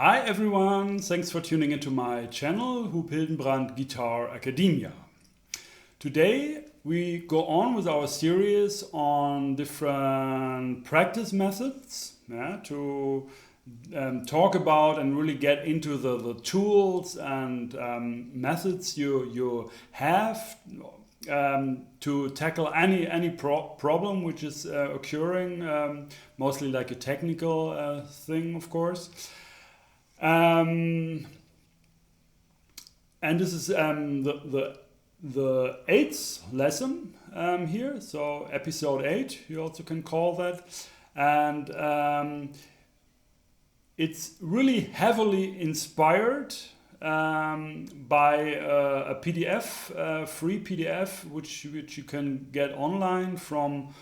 Hi everyone, thanks for tuning into my channel, Hildenbrand Guitar Academia. Today we go on with our series on different practice methods to talk about and really get into the tools and methods you have to tackle any problem which is occurring, mostly like a technical thing, of course. And this is the eighth lesson here, so episode 8 you also can call that, and it's really heavily inspired by a PDF, free PDF, which you can get online from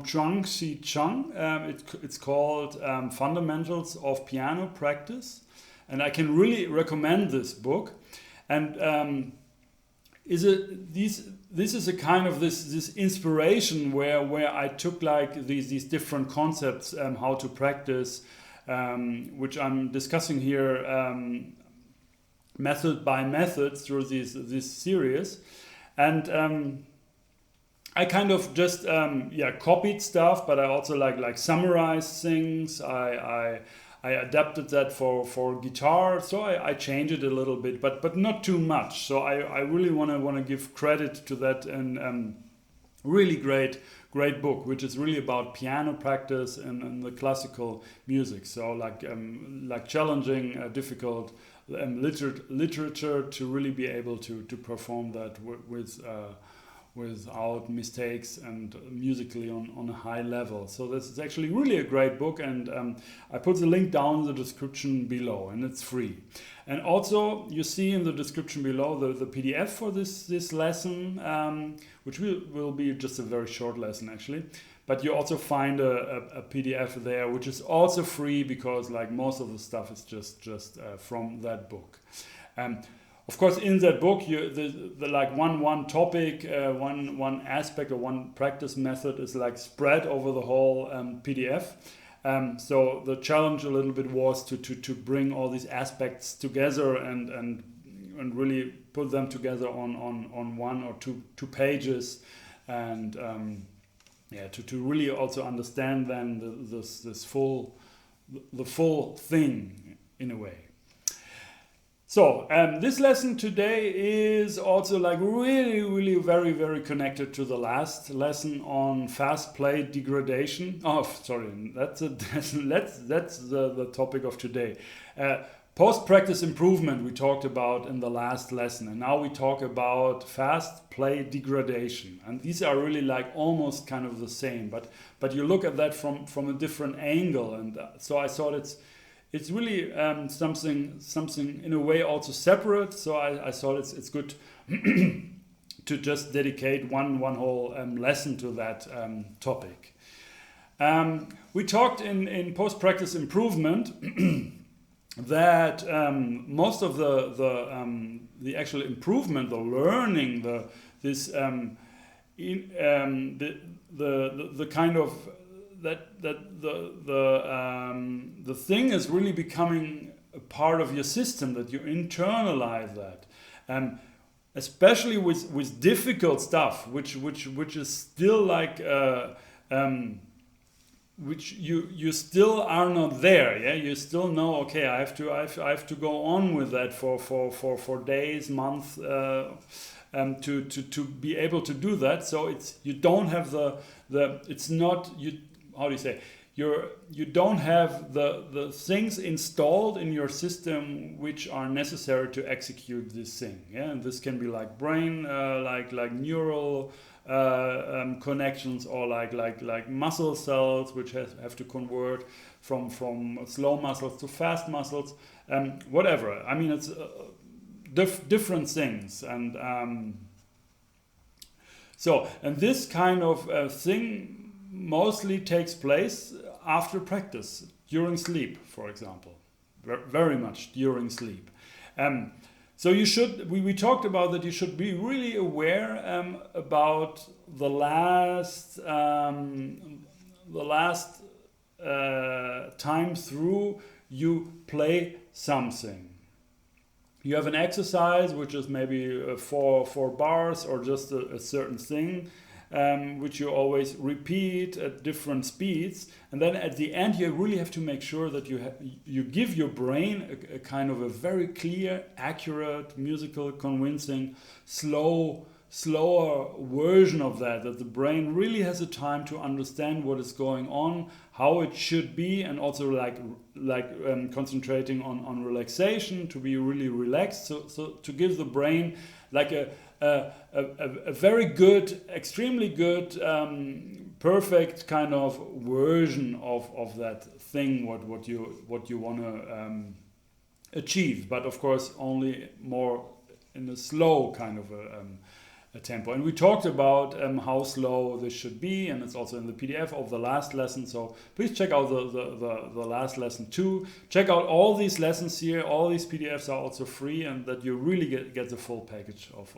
Chuan C. Chang. It's called Fundamentals of Piano Practice, and I can really recommend this book. And this is a kind of this inspiration where I took like these different concepts how to practice, which I'm discussing here method by method through this series, and I kind of just copied stuff, but I also like summarized things. I adapted that for guitar, so I changed it a little bit, but not too much. So I really want to give credit to that, and really great book, which is really about piano practice and the classical music. So like challenging, difficult literature to really be able to perform that without mistakes and musically on a high level. So this is actually really a great book, and I put the link down in the description below, and it's free. And also you see in the description below the PDF for this lesson, which will be just a very short lesson actually, but you also find a PDF there which is also free, because like most of the stuff is just from that book. Of course, in that book, the like one topic, one aspect or one practice method is like spread over the whole PDF. So the challenge a little bit was to bring all these aspects together and really put them together on one or two pages, and to really also understand then the full thing in a way. So this lesson today is also like really very connected to the last lesson on fast play degradation. Oh, sorry, that's the topic of today. Post-practice improvement we talked about in the last lesson, and now we talk about fast play degradation. And these are really like almost kind of the same, but you look at that from a different angle, and so I thought it's really something in a way also separate. So I thought it's good to just dedicate one whole lesson to that topic. We talked in post-practice improvement that most of the actual improvement, the learning, the kind of that the thing is really becoming a part of your system, that you internalize that, especially with difficult stuff, which is still like which you still are not there. Yeah, you still know, okay, I have to go on with that for days, months, to be able to do that. So you don't have it's not you. How do you say? You don't have the things installed in your system which are necessary to execute this thing. Yeah, and this can be like brain, like neural connections, or like muscle cells which have to convert from slow muscles to fast muscles, whatever. I mean, it's different things, and and this kind of thing mostly takes place after practice, during sleep, for example, very much during sleep. So you should, we talked about that you should be really aware about the last time through you play something. You have an exercise which is maybe four bars or just a certain thing, which you always repeat at different speeds, and then at the end you really have to make sure that you give your brain a kind of a very clear, accurate, musical, convincing, slower version of that the brain really has a time to understand what is going on, how it should be, and also concentrating on relaxation, to be really relaxed, so to give the brain like a very good, extremely good, perfect kind of version of that thing what you want to achieve, but of course only more in a slow kind of a tempo. And we talked about how slow this should be, and it's also in the PDF of the last lesson, so please check out the last lesson too. Check out all these lessons here. All these PDFs are also free, and that you really get the full package of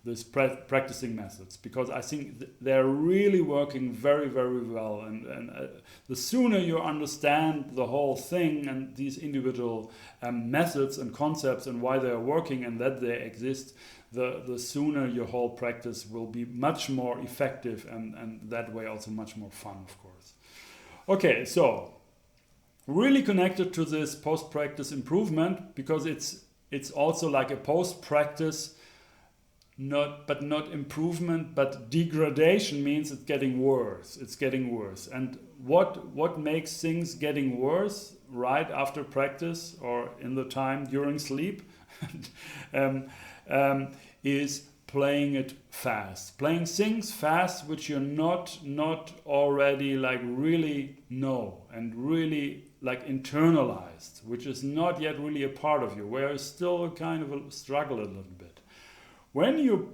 this practicing methods, because I think they're really working very, very well, and the sooner you understand the whole thing and these individual methods and concepts and why they're working and that they exist, the sooner your whole practice will be much more effective, and that way also much more fun, of course. Okay, so really connected to this post-practice improvement, because it's also like a post-practice, not improvement, but degradation means it's getting worse. It's getting worse. And what makes things getting worse right after practice or in the time during sleep is playing it fast. Playing things fast which you're not already like really know and really like internalized, which is not yet really a part of you, where it's still kind of a struggle a little bit. When you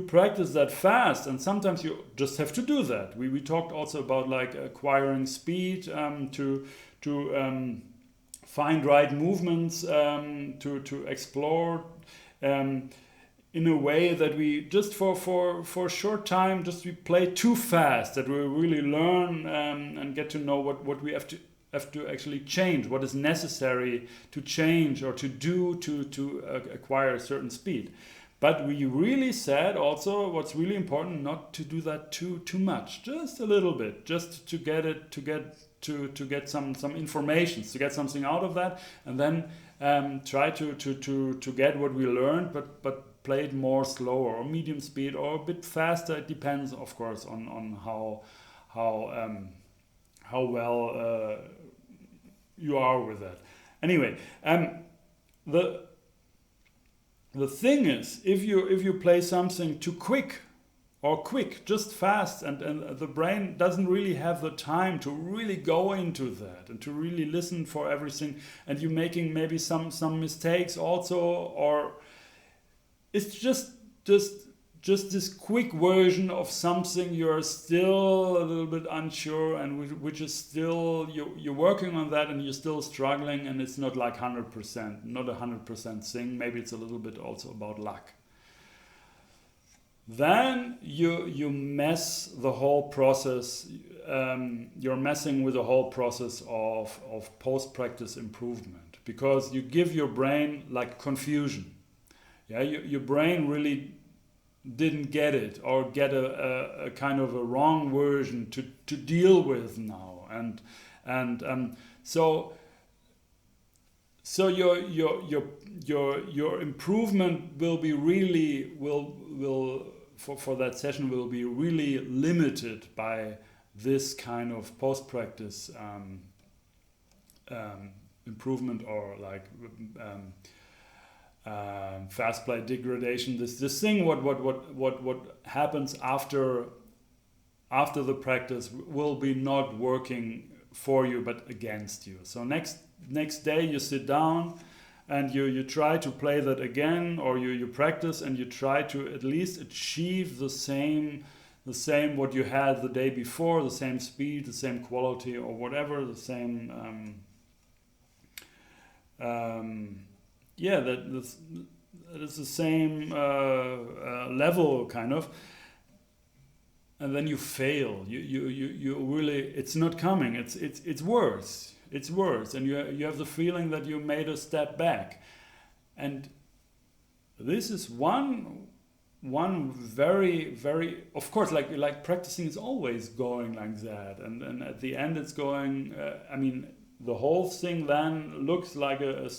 practice that fast, and sometimes you just have to do that. We talked also about like acquiring speed to find right movements, to explore in a way that we just for a short time we play too fast, that we really learn and get to know what we have to actually change, what is necessary to change or to do to acquire a certain speed. But we really said also what's really important, not to do that too much, just a little bit, just to get some information, to get something out of that, and then try to get what we learned, but play it more slower or medium speed or a bit faster. It depends, of course, on how well you are with that. Anyway, the thing is, if you play something too quick, just fast, and the brain doesn't really have the time to really go into that and to really listen for everything, and you're making maybe some mistakes also, or it's just this quick version of something you're still a little bit unsure, and which is still you're working on that and you're still struggling, and it's not like 100%, not 100% thing. Maybe it's a little bit also about luck. Then you mess the whole process. You're messing with the whole process of post-practice improvement, because you give your brain like confusion. Yeah, your brain really didn't get it, or get a kind of a wrong version to deal with now, and so your improvement will be really will for that session will be really limited by this kind of post-practice improvement, or like fast play degradation. This thing what happens after the practice will be not working for you but against you. So next day you sit down and you try to play that again, or you practice and you try to at least achieve the same what you had the day before, the same speed, the same quality, or whatever, the same that is the same level kind of, and then you fail. You really, it's not coming. It's worse. it's worse, and you have the feeling that you made a step back. And this is one very, very, of course, like practicing is always going like that, and at the end it's going, I mean, the whole thing then looks like a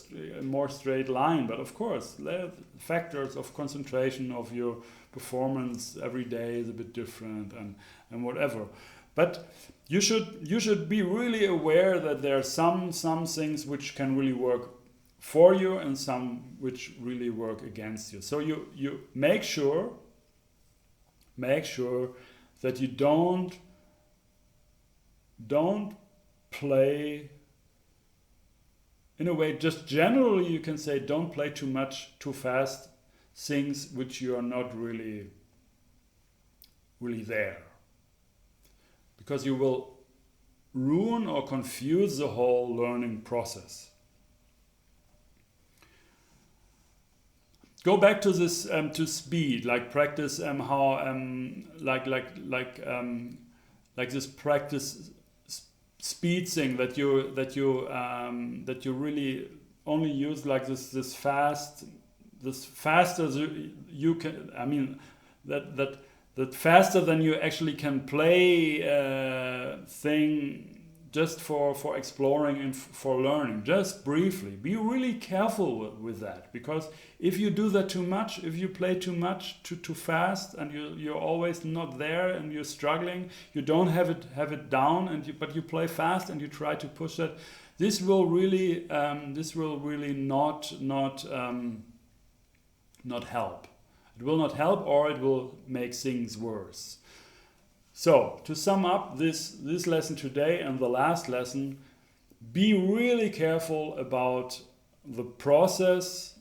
more straight line, but of course the factors of concentration of your performance every day is a bit different, and whatever. But you should be really aware that there are some things which can really work for you and some which really work against you. So you make sure that you don't play, in a way, just generally you can say, don't play too much, too fast, things which you are not really there. Because you will ruin or confuse the whole learning process. Go back to this to speed, like practice how like this practice speed thing that you really only use like this fast, this faster you can, I mean that faster than you actually can play thing, just for exploring and for learning, just briefly. Be really careful with that, because if you do that too much, if you play too much, too fast, and you're always not there and you're struggling, you don't have it down, but you play fast and you try to push that, this will really not help. It will not help, or it will make things worse. So, to sum up this lesson today and the last lesson, be really careful about the process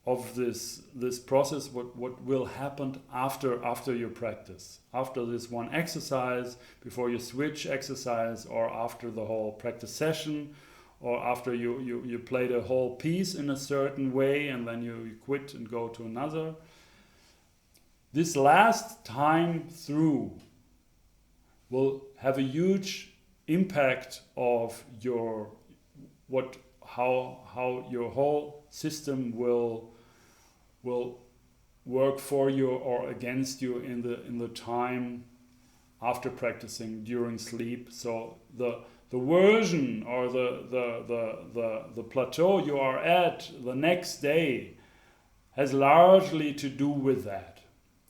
of this process, what will happen after your practice. After this one exercise, before you switch exercise, or after the whole practice session, or after you played a whole piece in a certain way and then you quit and go to another. This last time through will have a huge impact of how your whole system will work for you or against you in the time after practicing, during sleep. So the version or the plateau you are at the next day has largely to do with that.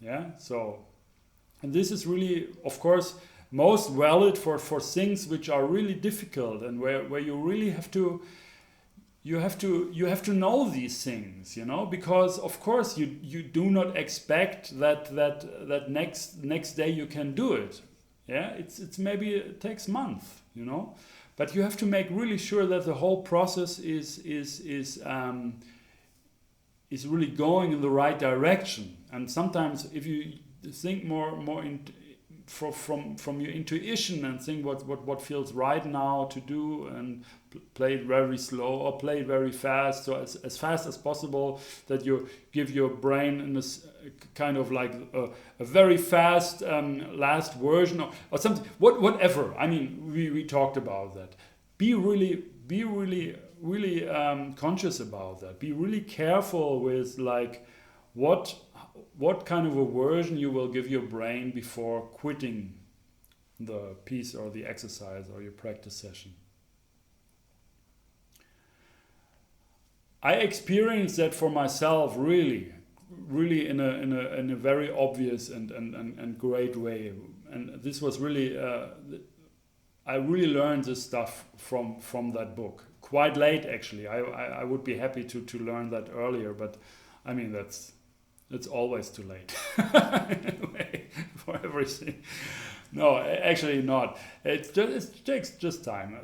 Yeah, so, and this is really, of course, most valid for things which are really difficult and where you really have to know these things, you know, because of course you do not expect that next day you can do it. Yeah, it's maybe it takes months, you know, but you have to make really sure that the whole process is really going in the right direction. And sometimes if you think more from your intuition and think what feels right now to do, and play it very slow or play it very fast, so as fast as possible, that you give your brain in this kind of like a very fast last version or something, whatever. I mean, we talked about that. Be really conscious about that. Be really careful with like what kind of a version you will give your brain before quitting the piece or the exercise or your practice session. I experienced that for myself really in a very obvious and great way. And this was really I really learned this stuff from that book. Quite late actually. I would be happy to learn that earlier, but I mean it's always too late anyway, for everything. No, actually not. It takes just time.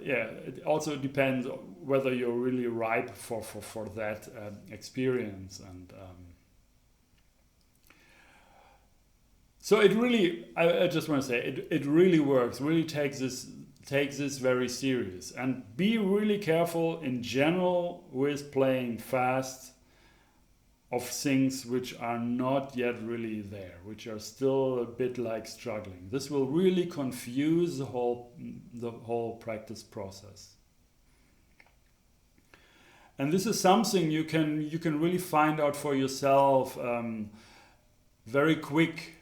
Yeah, it also depends whether you're really ripe for that experience. And so it really, I just want to say, it really works. Really take this very serious, and be really careful in general with playing fast of things which are not yet really there, which are still a bit like struggling. This will really confuse the whole practice process. And this is something you can really find out for yourself very quick.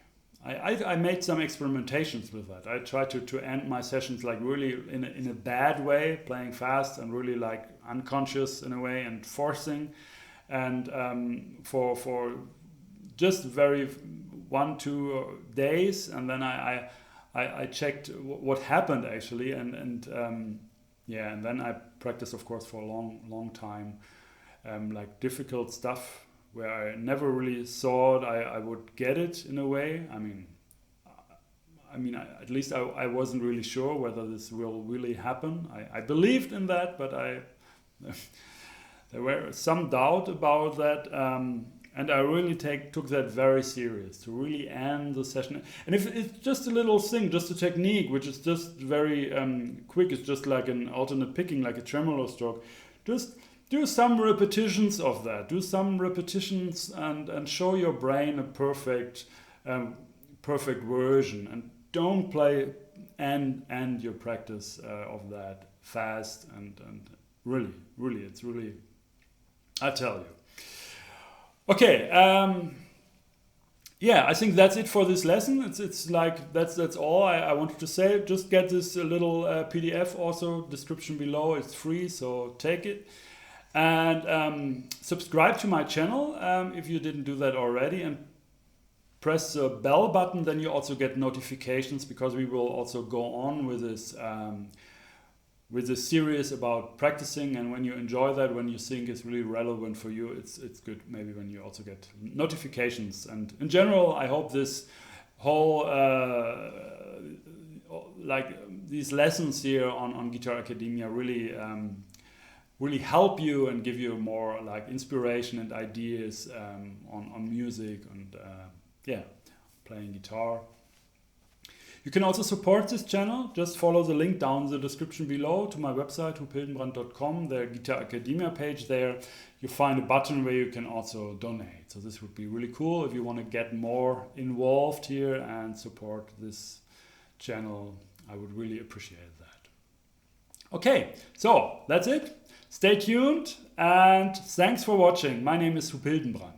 I made some experimentations with that. I tried to end my sessions like really in a bad way, playing fast and really like unconscious in a way and forcing. And for just very 1-2 days, and then I checked what happened actually, and then I practiced, of course, for a long time, like difficult stuff where I never really thought I would get it in a way. At least I wasn't really sure whether this will really happen. I believed in that, but there were some doubt about that, and I really took that very serious to really end the session. And if it's just a little thing, just a technique, which is just very quick, it's just like an alternate picking, like a tremolo stroke, just do some repetitions of that. Do some repetitions and show your brain a perfect version, and don't play and your practice of that fast and really, it's really, I tell you. Okay, I think that's it for this lesson. It's like that's all I wanted to say. Just get this little PDF, also description below. It's free, so take it. And subscribe to my channel if you didn't do that already, and press the bell button. Then you also get notifications, because we will also go on with this series about practicing. And when you enjoy that, when you think it's really relevant for you, it's good maybe when you also get notifications. And in general, I hope this whole these lessons here on Guitar Academia really help you and give you more like inspiration and ideas on music and playing guitar. You can also support this channel. Just follow the link down in the description below to my website, hildenbrand.com, the Guitar Academia page there. You find a button where you can also donate. So this would be really cool if you want to get more involved here and support this channel. I would really appreciate that. Okay, so that's it. Stay tuned and thanks for watching. My name is Hildenbrand.